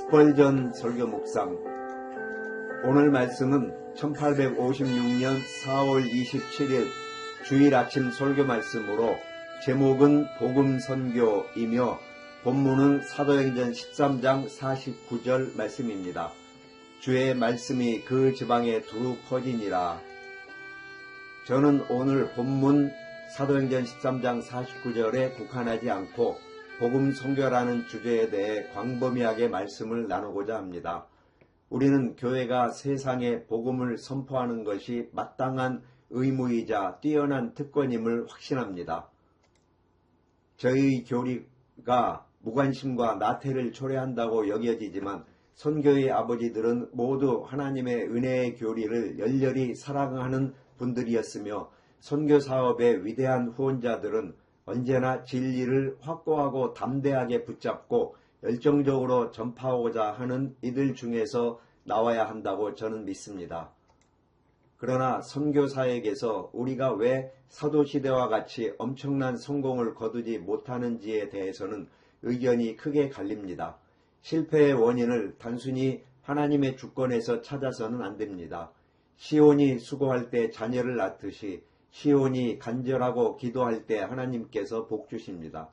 스펄전 설교 묵상. 오늘 말씀은 1856년 4월 27일 주일 아침 설교 말씀으로 제목은 복음 선교이며 본문은 사도행전 13장 49절 말씀입니다. 주의 말씀이 그 지방에 두루 퍼지니라. 저는 오늘 본문 사도행전 13장 49절에 국한하지 않고 복음 선교라는 주제에 대해 광범위하게 말씀을 나누고자 합니다. 우리는 교회가 세상에 복음을 선포하는 것이 마땅한 의무이자 뛰어난 특권임을 확신합니다. 저희 교리가 무관심과 나태를 초래한다고 여겨지지만 선교의 아버지들은 모두 하나님의 은혜의 교리를 열렬히 사랑하는 분들이었으며 선교 사업의 위대한 후원자들은 언제나 진리를 확고하고 담대하게 붙잡고 열정적으로 전파하고자 하는 이들 중에서 나와야 한다고 저는 믿습니다. 그러나 선교사에게서 우리가 왜 사도시대와 같이 엄청난 성공을 거두지 못하는지에 대해서는 의견이 크게 갈립니다. 실패의 원인을 단순히 하나님의 주권에서 찾아서는 안 됩니다. 시온이 수고할 때 자녀를 낳듯이 시온이 간절하고 기도할 때 하나님께서 복 주십니다.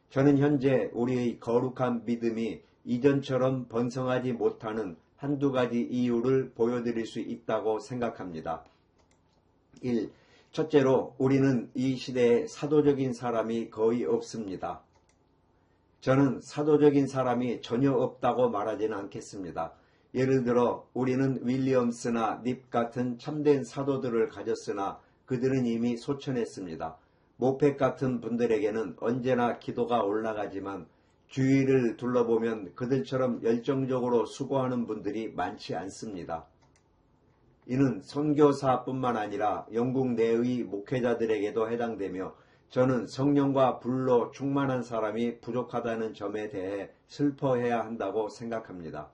저는 현재 우리의 거룩한 믿음이 이전처럼 번성하지 못하는 한두 가지 이유를 보여드릴 수 있다고 생각합니다. 1. 첫째로 우리는 이 시대에 사도적인 사람이 거의 없습니다. 저는 사도적인 사람이 전혀 없다고 말하지는 않겠습니다. 예를 들어 우리는 윌리엄스나 닙 같은 참된 사도들을 가졌으나 그들은 이미 소천했습니다. 모펙 같은 분들에게는 언제나 기도가 올라가지만 주위를 둘러보면 그들처럼 열정적으로 수고하는 분들이 많지 않습니다. 이는 선교사뿐만 아니라 영국 내의 목회자들에게도 해당되며 저는 성령과 불로 충만한 사람이 부족하다는 점에 대해 슬퍼해야 한다고 생각합니다.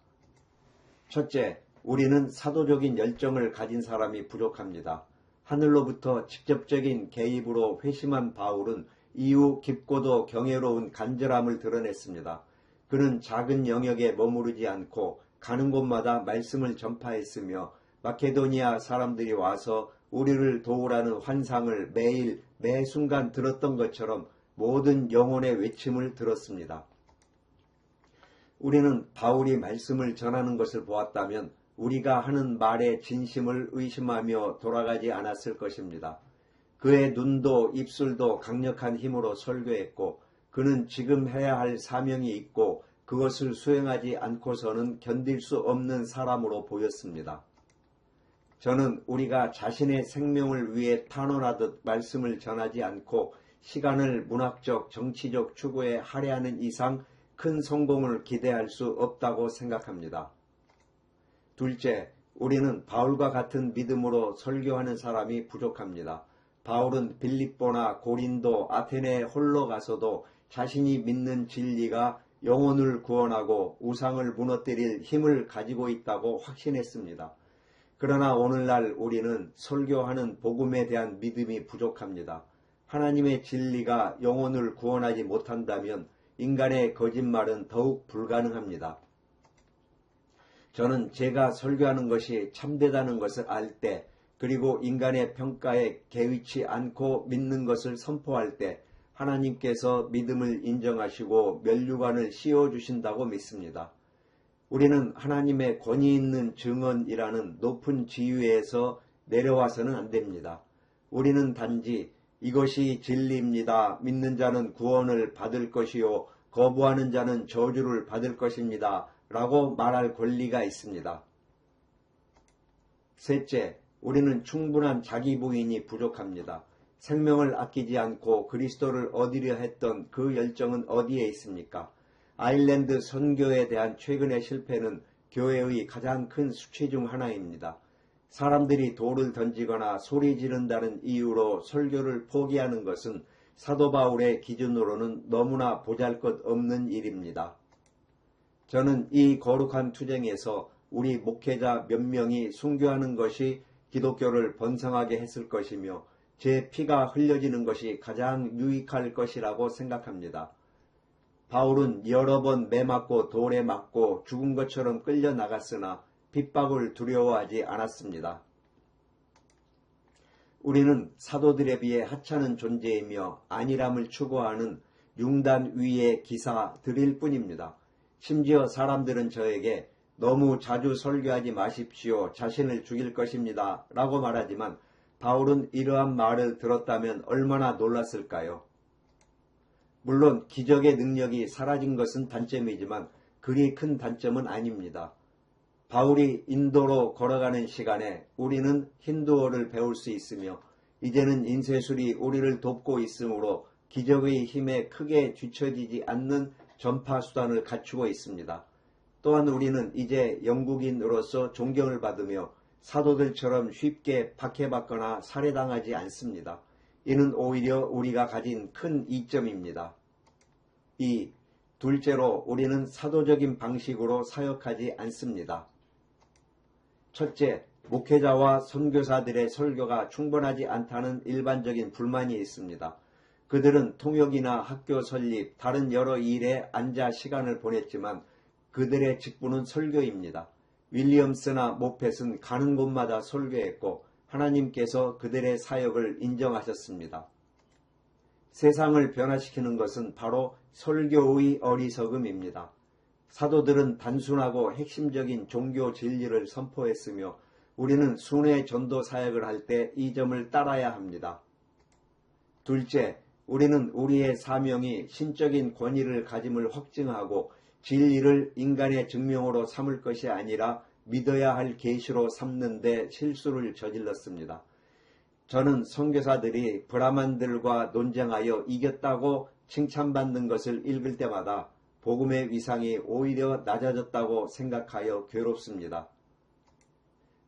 첫째, 우리는 사도적인 열정을 가진 사람이 부족합니다. 하늘로부터 직접적인 개입으로 회심한 바울은 이후 깊고도 경외로운 간절함을 드러냈습니다. 그는 작은 영역에 머무르지 않고 가는 곳마다 말씀을 전파했으며 마케도니아 사람들이 와서 우리를 도우라는 환상을 매일 매 순간 들었던 것처럼 모든 영혼의 외침을 들었습니다. 우리는 바울이 말씀을 전하는 것을 보았다면 우리가 하는 말의 진심을 의심하며 돌아가지 않았을 것입니다. 그의 눈도 입술도 강력한 힘으로 설교했고 그는 지금 해야 할 사명이 있고 그것을 수행하지 않고서는 견딜 수 없는 사람으로 보였습니다. 저는 우리가 자신의 생명을 위해 탄원하듯 말씀을 전하지 않고 시간을 문학적, 정치적 추구에 할애하는 이상 큰 성공을 기대할 수 없다고 생각합니다. 둘째, 우리는 바울과 같은 믿음으로 설교하는 사람이 부족합니다. 바울은 빌립보나 고린도, 아테네에 홀로 가서도 자신이 믿는 진리가 영혼을 구원하고 우상을 무너뜨릴 힘을 가지고 있다고 확신했습니다. 그러나 오늘날 우리는 설교하는 복음에 대한 믿음이 부족합니다. 하나님의 진리가 영혼을 구원하지 못한다면 인간의 거짓말은 더욱 불가능합니다. 저는 제가 설교하는 것이 참되다는 것을 알 때, 그리고 인간의 평가에 개의치 않고 믿는 것을 선포할 때 하나님께서 믿음을 인정하시고 면류관을 씌워주신다고 믿습니다. 우리는 하나님의 권위 있는 증언이라는 높은 지위에서 내려와서는 안 됩니다. 우리는 단지 이것이 진리입니다. 믿는 자는 구원을 받을 것이요 거부하는 자는 저주를 받을 것입니다. 라고 말할 권리가 있습니다. 셋째, 우리는 충분한 자기 부인이 부족합니다. 생명을 아끼지 않고 그리스도를 얻으려 했던 그 열정은 어디에 있습니까? 아일랜드 선교에 대한 최근의 실패는 교회의 가장 큰 수치 중 하나입니다. 사람들이 돌을 던지거나 소리 지른다는 이유로 설교를 포기하는 것은 사도 바울의 기준으로는 너무나 보잘것없는 일입니다. 저는 이 거룩한 투쟁에서 우리 목회자 몇 명이 순교하는 것이 기독교를 번성하게 했을 것이며 제 피가 흘려지는 것이 가장 유익할 것이라고 생각합니다. 바울은 여러 번 매맞고 돌에 맞고 죽은 것처럼 끌려 나갔으나 핍박을 두려워하지 않았습니다. 우리는 사도들에 비해 하찮은 존재이며 안일함을 추구하는 융단 위의 기사들일 뿐입니다. 심지어 사람들은 저에게 너무 자주 설교하지 마십시오. 자신을 죽일 것입니다. 라고 말하지만 바울은 이러한 말을 들었다면 얼마나 놀랐을까요? 물론 기적의 능력이 사라진 것은 단점이지만 그리 큰 단점은 아닙니다. 바울이 인도로 걸어가는 시간에 우리는 힌두어를 배울 수 있으며 이제는 인쇄술이 우리를 돕고 있으므로 기적의 힘에 크게 뒤처지지 않는 전파 수단을 갖추고 있습니다. 또한 우리는 이제 영국인으로서 존경을 받으며 사도들처럼 쉽게 박해받거나 살해당하지 않습니다. 이는 오히려 우리가 가진 큰 이점입니다. 둘째로 우리는 사도적인 방식으로 사역하지 않습니다. 첫째, 목회자와 선교사들의 설교가 충분하지 않다는 일반적인 불만이 있습니다. 그들은 통역이나 학교 설립, 다른 여러 일에 앉아 시간을 보냈지만 그들의 직분은 설교입니다. 윌리엄스나 모펫은 가는 곳마다 설교했고 하나님께서 그들의 사역을 인정하셨습니다. 세상을 변화시키는 것은 바로 설교의 어리석음입니다. 사도들은 단순하고 핵심적인 종교 진리를 선포했으며 우리는 순회 전도 사역을 할 때 이 점을 따라야 합니다. 둘째, 우리는 우리의 사명이 신적인 권위를 가짐을 확증하고 진리를 인간의 증명으로 삼을 것이 아니라 믿어야 할 계시로 삼는 데 실수를 저질렀습니다. 저는 선교사들이 브라만들과 논쟁하여 이겼다고 칭찬받는 것을 읽을 때마다 복음의 위상이 오히려 낮아졌다고 생각하여 괴롭습니다.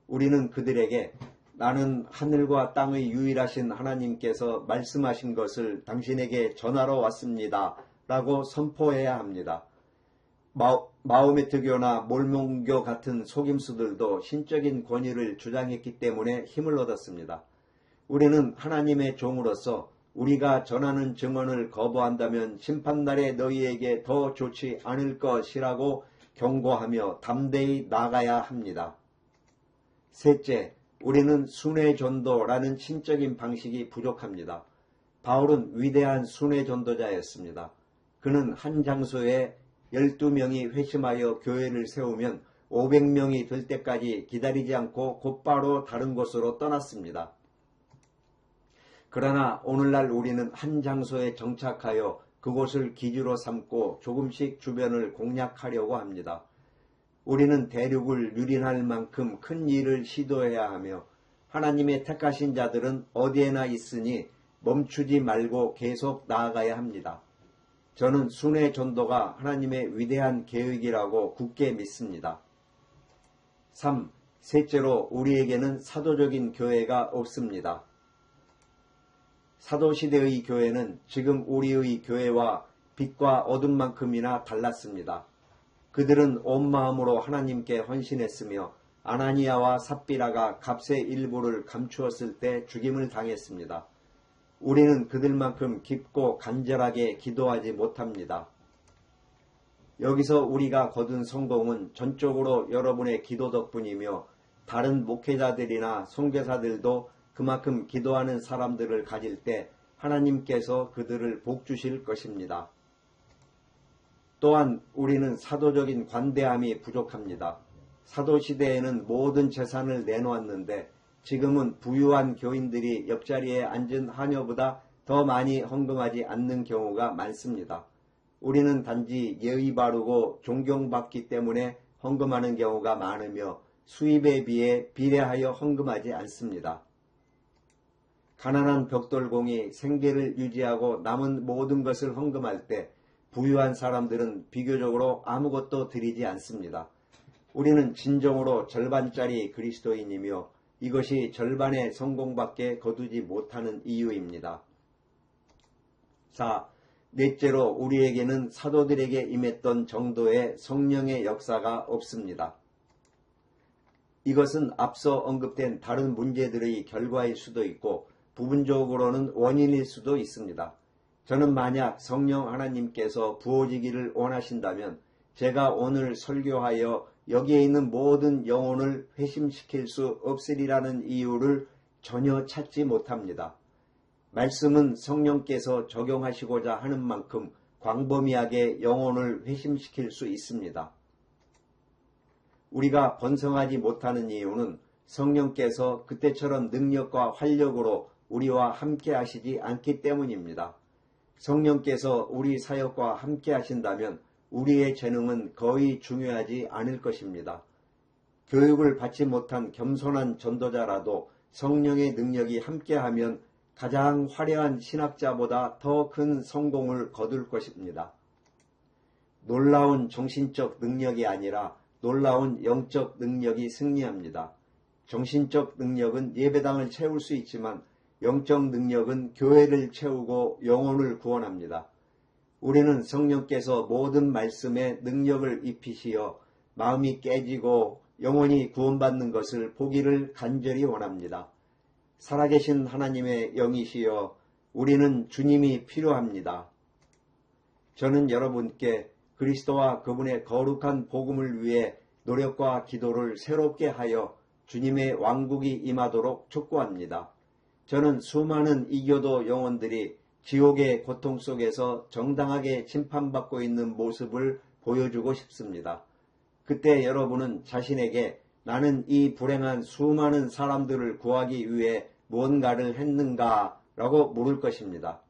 우리는 그들에게 나는 하늘과 땅의 유일하신 하나님께서 말씀하신 것을 당신에게 전하러 왔습니다. 라고 선포해야 합니다. 마호메트교나 몰몬교 같은 속임수들도 신적인 권위를 주장했기 때문에 힘을 얻었습니다. 우리는 하나님의 종으로서 우리가 전하는 증언을 거부한다면 심판날에 너희에게 더 좋지 않을 것이라고 경고하며 담대히 나가야 합니다. 셋째, 우리는 순회 전도라는 신적인 방식이 부족합니다. 바울은 위대한 순회 전도자였습니다. 그는 한 장소에 12명이 회심하여 교회를 세우면 500명이 될 때까지 기다리지 않고 곧바로 다른 곳으로 떠났습니다. 그러나 오늘날 우리는 한 장소에 정착하여 그곳을 기지로 삼고 조금씩 주변을 공략하려고 합니다. 우리는 대륙을 유린할 만큼 큰 일을 시도해야 하며 하나님의 택하신 자들은 어디에나 있으니 멈추지 말고 계속 나아가야 합니다. 저는 순회 전도가 하나님의 위대한 계획이라고 굳게 믿습니다. 3. 셋째로 우리에게는 사도적인 교회가 없습니다. 사도시대의 교회는 지금 우리의 교회와 빛과 어둠만큼이나 달랐습니다. 그들은 온 마음으로 하나님께 헌신했으며 아나니아와 삽비라가 값의 일부를 감추었을 때 죽임을 당했습니다. 우리는 그들만큼 깊고 간절하게 기도하지 못합니다. 여기서 우리가 거둔 성공은 전적으로 여러분의 기도 덕분이며 다른 목회자들이나 선교사들도 그만큼 기도하는 사람들을 가질 때 하나님께서 그들을 복주실 것입니다. 또한 우리는 사도적인 관대함이 부족합니다. 사도시대에는 모든 재산을 내놓았는데 지금은 부유한 교인들이 옆자리에 앉은 하녀보다 더 많이 헌금하지 않는 경우가 많습니다. 우리는 단지 예의 바르고 존경받기 때문에 헌금하는 경우가 많으며 수입에 비해 비례하여 헌금하지 않습니다. 가난한 벽돌공이 생계를 유지하고 남은 모든 것을 헌금할 때 부유한 사람들은 비교적으로 아무것도 드리지 않습니다. 우리는 진정으로 절반짜리 그리스도인이며 이것이 절반의 성공밖에 거두지 못하는 이유입니다. 4. 넷째로 우리에게는 사도들에게 임했던 정도의 성령의 역사가 없습니다. 이것은 앞서 언급된 다른 문제들의 결과일 수도 있고 부분적으로는 원인일 수도 있습니다. 저는 만약 성령 하나님께서 부어지기를 원하신다면 제가 오늘 설교하여 여기에 있는 모든 영혼을 회심시킬 수 없으리라는 이유를 전혀 찾지 못합니다. 말씀은 성령께서 적용하시고자 하는 만큼 광범위하게 영혼을 회심시킬 수 있습니다. 우리가 번성하지 못하는 이유는 성령께서 그때처럼 능력과 활력으로 우리와 함께 하시지 않기 때문입니다. 성령께서 우리 사역과 함께 하신다면 우리의 재능은 거의 중요하지 않을 것입니다. 교육을 받지 못한 겸손한 전도자라도 성령의 능력이 함께하면 가장 화려한 신학자보다 더 큰 성공을 거둘 것입니다. 놀라운 정신적 능력이 아니라 놀라운 영적 능력이 승리합니다. 정신적 능력은 예배당을 채울 수 있지만 영적 능력은 교회를 채우고 영혼을 구원합니다. 우리는 성령께서 모든 말씀에 능력을 입히시어 마음이 깨지고 영혼이 구원받는 것을 보기를 간절히 원합니다. 살아계신 하나님의 영이시여 우리는 주님이 필요합니다. 저는 여러분께 그리스도와 그분의 거룩한 복음을 위해 노력과 기도를 새롭게 하여 주님의 왕국이 임하도록 촉구합니다. 저는 수많은 이교도 영혼들이 지옥의 고통 속에서 정당하게 심판받고 있는 모습을 보여주고 싶습니다. 그때 여러분은 자신에게 나는 이 불행한 수많은 사람들을 구하기 위해 무언가를 했는가? 라고 물을 것입니다.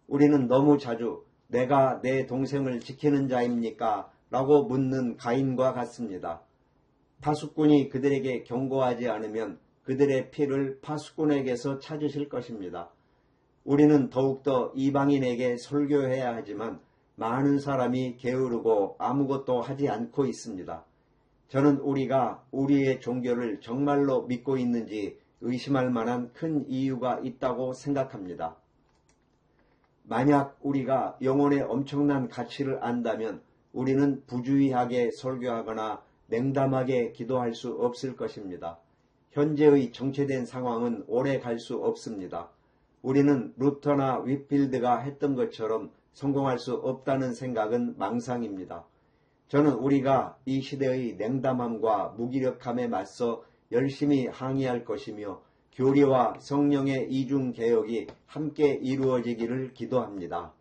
우리는 너무 자주 내가 내 동생을 지키는 자입니까? 라고 묻는 가인과 같습니다. 파수꾼이 그들에게 경고하지 않으면 그들의 피를 파수꾼에게서 찾으실 것입니다. 우리는 더욱더 이방인에게 설교해야 하지만 많은 사람이 게으르고 아무것도 하지 않고 있습니다. 저는 우리가 우리의 종교를 정말로 믿고 있는지 의심할 만한 큰 이유가 있다고 생각합니다. 만약 우리가 영혼의 엄청난 가치를 안다면 우리는 부주의하게 설교하거나 냉담하게 기도할 수 없을 것입니다. 현재의 정체된 상황은 오래 갈 수 없습니다. 우리는 루터나 윗필드가 했던 것처럼 성공할 수 없다는 생각은 망상입니다. 저는 우리가 이 시대의 냉담함과 무기력함에 맞서 열심히 항의할 것이며 교리와 성령의 이중 개혁이 함께 이루어지기를 기도합니다.